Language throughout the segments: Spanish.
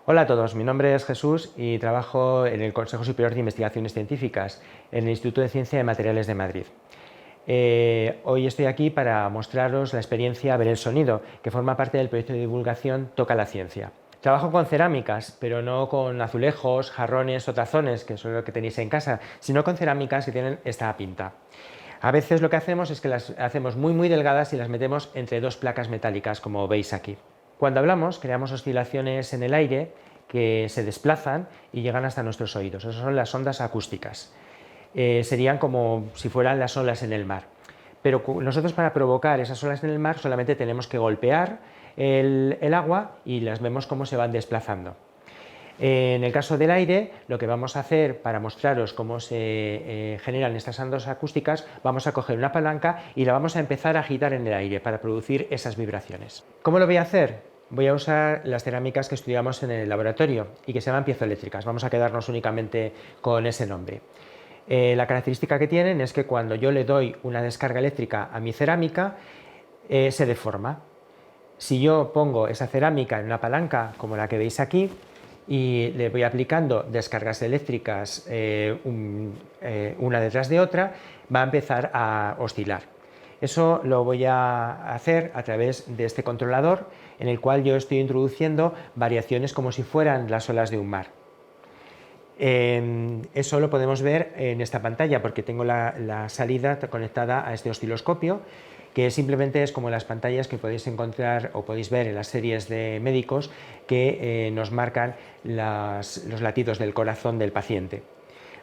Hola a todos, mi nombre es Jesús y trabajo en el Consejo Superior de Investigaciones Científicas en el Instituto de Ciencia de Materiales de Madrid. Hoy estoy aquí para mostraros la experiencia Ver el Sonido, que forma parte del proyecto de divulgación Toca la Ciencia. Trabajo con cerámicas, pero no con azulejos, jarrones o tazones, que son lo que tenéis en casa, sino con cerámicas que tienen esta pinta. A veces lo que hacemos es que las hacemos muy delgadas y las metemos entre dos placas metálicas, como veis aquí. Cuando hablamos, creamos oscilaciones en el aire que se desplazan y llegan hasta nuestros oídos. Esas son las ondas acústicas. Serían como si fueran las olas en el mar. Pero nosotros, para provocar esas olas en el mar, solamente tenemos que golpear el agua y las vemos cómo se van desplazando. En el caso del aire, lo que vamos a hacer para mostraros cómo se generan estas ondas acústicas, vamos a coger una palanca y la vamos a empezar a agitar en el aire para producir esas vibraciones. ¿Cómo lo voy a hacer? Voy a usar las cerámicas que estudiamos en el laboratorio y que se llaman piezoeléctricas. Vamos a quedarnos únicamente con ese nombre. La característica que tienen es que cuando yo le doy una descarga eléctrica a mi cerámica, se deforma. Si yo pongo esa cerámica en una palanca como la que veis aquí y le voy aplicando descargas eléctricas una detrás de otra, va a empezar a oscilar. Eso lo voy a hacer a través de este controlador, en el cual yo estoy introduciendo variaciones como si fueran las olas de un mar. Eso lo podemos ver en esta pantalla, porque tengo la salida conectada a este osciloscopio, que simplemente es como las pantallas que podéis encontrar o podéis ver en las series de médicos que nos marcan los latidos del corazón del paciente.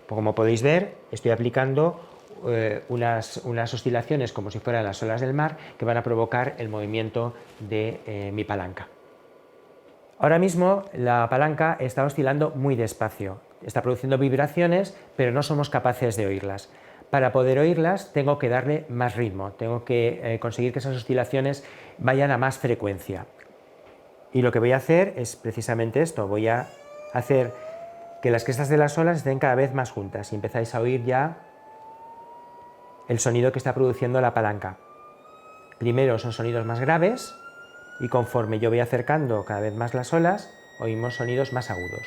Como podéis ver, estoy aplicando unas oscilaciones como si fueran las olas del mar, que van a provocar el movimiento de mi palanca. Ahora mismo la palanca está oscilando muy despacio, está produciendo vibraciones, pero no somos capaces de oírlas. Para poder oírlas tengo que darle más ritmo, tengo que conseguir que esas oscilaciones vayan a más frecuencia. Y lo que voy a hacer es precisamente esto, voy a hacer que las crestas de las olas estén cada vez más juntas y empezáis a oír ya el sonido que está produciendo la palanca. Primero son sonidos más graves y conforme yo voy acercando cada vez más las olas, oímos sonidos más agudos.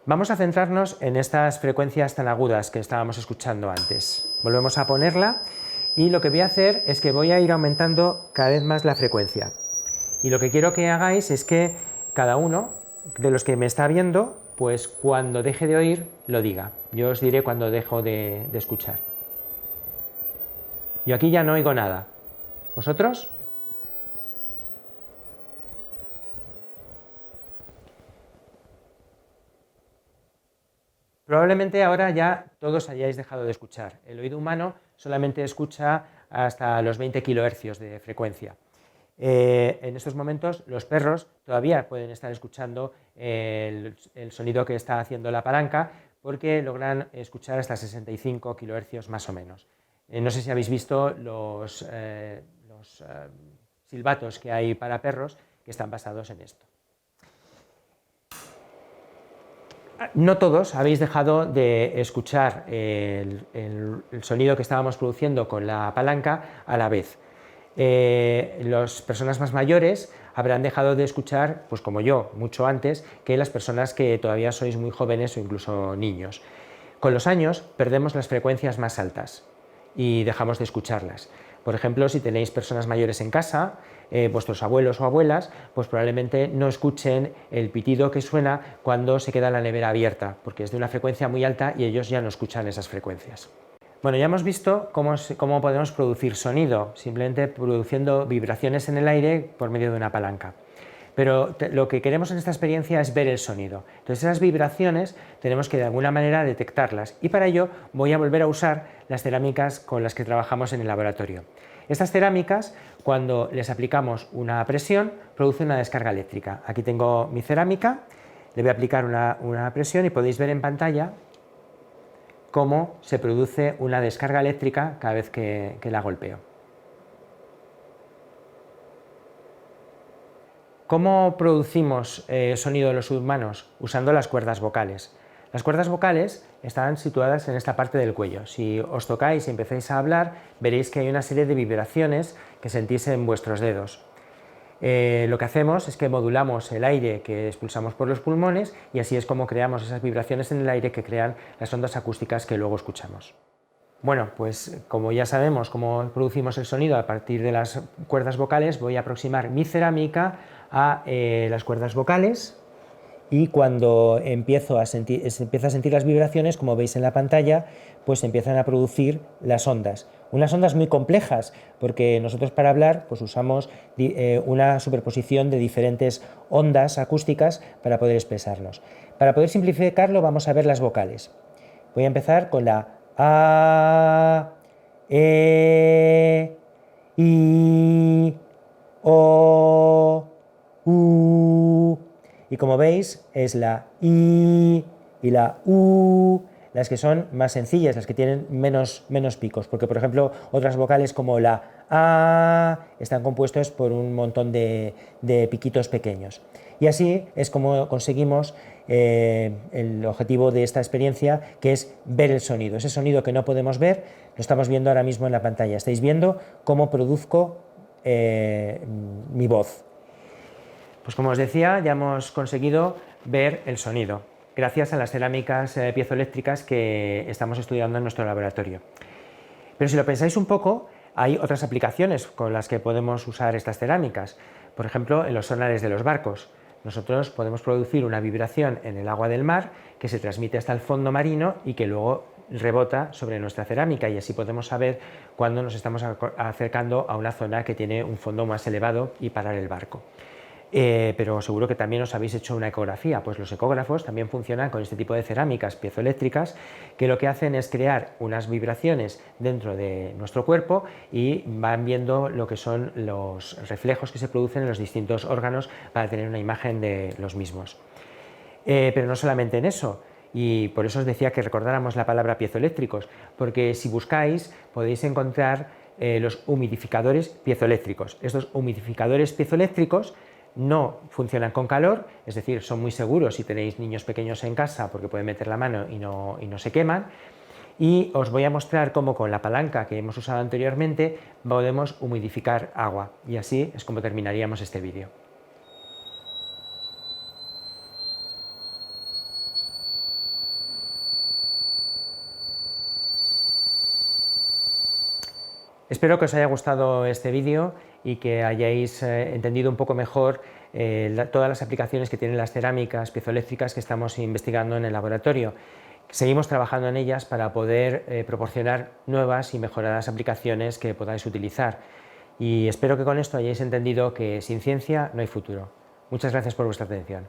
Vamos a centrarnos en estas frecuencias tan agudas que estábamos escuchando antes. Volvemos a ponerla y lo que voy a hacer es que voy a ir aumentando cada vez más la frecuencia. Y lo que quiero que hagáis es que cada uno de los que me está viendo, pues cuando deje de oír, lo diga. Yo os diré cuando dejo de escuchar. Yo aquí ya no oigo nada. ¿Vosotros? Probablemente ahora ya todos hayáis dejado de escuchar. El oído humano solamente escucha hasta los 20 kHz de frecuencia. En estos momentos los perros todavía pueden estar escuchando el sonido que está haciendo la palanca, porque logran escuchar hasta 65 kHz más o menos. No sé si habéis visto los silbatos que hay para perros que están basados en esto. No todos habéis dejado de escuchar el sonido que estábamos produciendo con la palanca a la vez. Las personas más mayores habrán dejado de escuchar, pues como yo, mucho antes que las personas que todavía sois muy jóvenes o incluso niños. Con los años perdemos las frecuencias más altas y dejamos de escucharlas. Por ejemplo, si tenéis personas mayores en casa, vuestros abuelos o abuelas, pues probablemente no escuchen el pitido que suena cuando se queda la nevera abierta, porque es de una frecuencia muy alta y ellos ya no escuchan esas frecuencias. Bueno, ya hemos visto cómo podemos producir sonido, simplemente produciendo vibraciones en el aire por medio de una palanca. Pero lo que queremos en esta experiencia es ver el sonido. Entonces esas vibraciones tenemos que de alguna manera detectarlas, y para ello voy a volver a usar las cerámicas con las que trabajamos en el laboratorio. Estas cerámicas, cuando les aplicamos una presión, producen una descarga eléctrica. Aquí tengo mi cerámica, le voy a aplicar una presión y podéis ver en pantalla cómo se produce una descarga eléctrica cada vez que la golpeo. ¿Cómo producimos sonido en los humanos? Usando las cuerdas vocales. Las cuerdas vocales están situadas en esta parte del cuello. Si os tocáis y empezáis a hablar, veréis que hay una serie de vibraciones que sentís en vuestros dedos. Lo que hacemos es que modulamos el aire que expulsamos por los pulmones y así es como creamos esas vibraciones en el aire que crean las ondas acústicas que luego escuchamos. Bueno, pues como ya sabemos cómo producimos el sonido a partir de las cuerdas vocales, voy a aproximar mi cerámica a las cuerdas vocales y cuando se empieza a sentir las vibraciones, como veis en la pantalla, pues se empiezan a producir las ondas. Unas ondas muy complejas, porque nosotros para hablar pues usamos una superposición de diferentes ondas acústicas para poder expresarnos. Para poder simplificarlo vamos a ver las vocales. Voy a empezar con la A, E, I, O, U. Y como veis, es la I y la U las que son más sencillas, las que tienen menos picos, porque por ejemplo otras vocales como la A están compuestas por un montón de piquitos pequeños. Y así es como conseguimos el objetivo de esta experiencia, que es ver el sonido. Ese sonido que no podemos ver, lo estamos viendo ahora mismo en la pantalla. Estáis viendo cómo produzco mi voz. Pues como os decía, ya hemos conseguido ver el sonido, gracias a las cerámicas piezoeléctricas que estamos estudiando en nuestro laboratorio. Pero si lo pensáis un poco, hay otras aplicaciones con las que podemos usar estas cerámicas. Por ejemplo, en los sonares de los barcos. Nosotros podemos producir una vibración en el agua del mar que se transmite hasta el fondo marino y que luego rebota sobre nuestra cerámica, y así podemos saber cuándo nos estamos acercando a una zona que tiene un fondo más elevado y parar el barco. Pero seguro que también os habéis hecho una ecografía, pues los ecógrafos también funcionan con este tipo de cerámicas piezoeléctricas que lo que hacen es crear unas vibraciones dentro de nuestro cuerpo y van viendo lo que son los reflejos que se producen en los distintos órganos para tener una imagen de los mismos. Pero no solamente en eso, y por eso os decía que recordáramos la palabra piezoeléctricos, porque si buscáis podéis encontrar los humidificadores piezoeléctricos. Estos humidificadores piezoeléctricos no funcionan con calor, es decir, son muy seguros si tenéis niños pequeños en casa porque pueden meter la mano y no se queman. Y os voy a mostrar cómo con la palanca que hemos usado anteriormente podemos humidificar agua, y así es como terminaríamos este vídeo. Espero que os haya gustado este vídeo y que hayáis entendido un poco mejor todas las aplicaciones que tienen las cerámicas piezoeléctricas que estamos investigando en el laboratorio. Seguimos trabajando en ellas para poder proporcionar nuevas y mejoradas aplicaciones que podáis utilizar. Y espero que con esto hayáis entendido que sin ciencia no hay futuro. Muchas gracias por vuestra atención.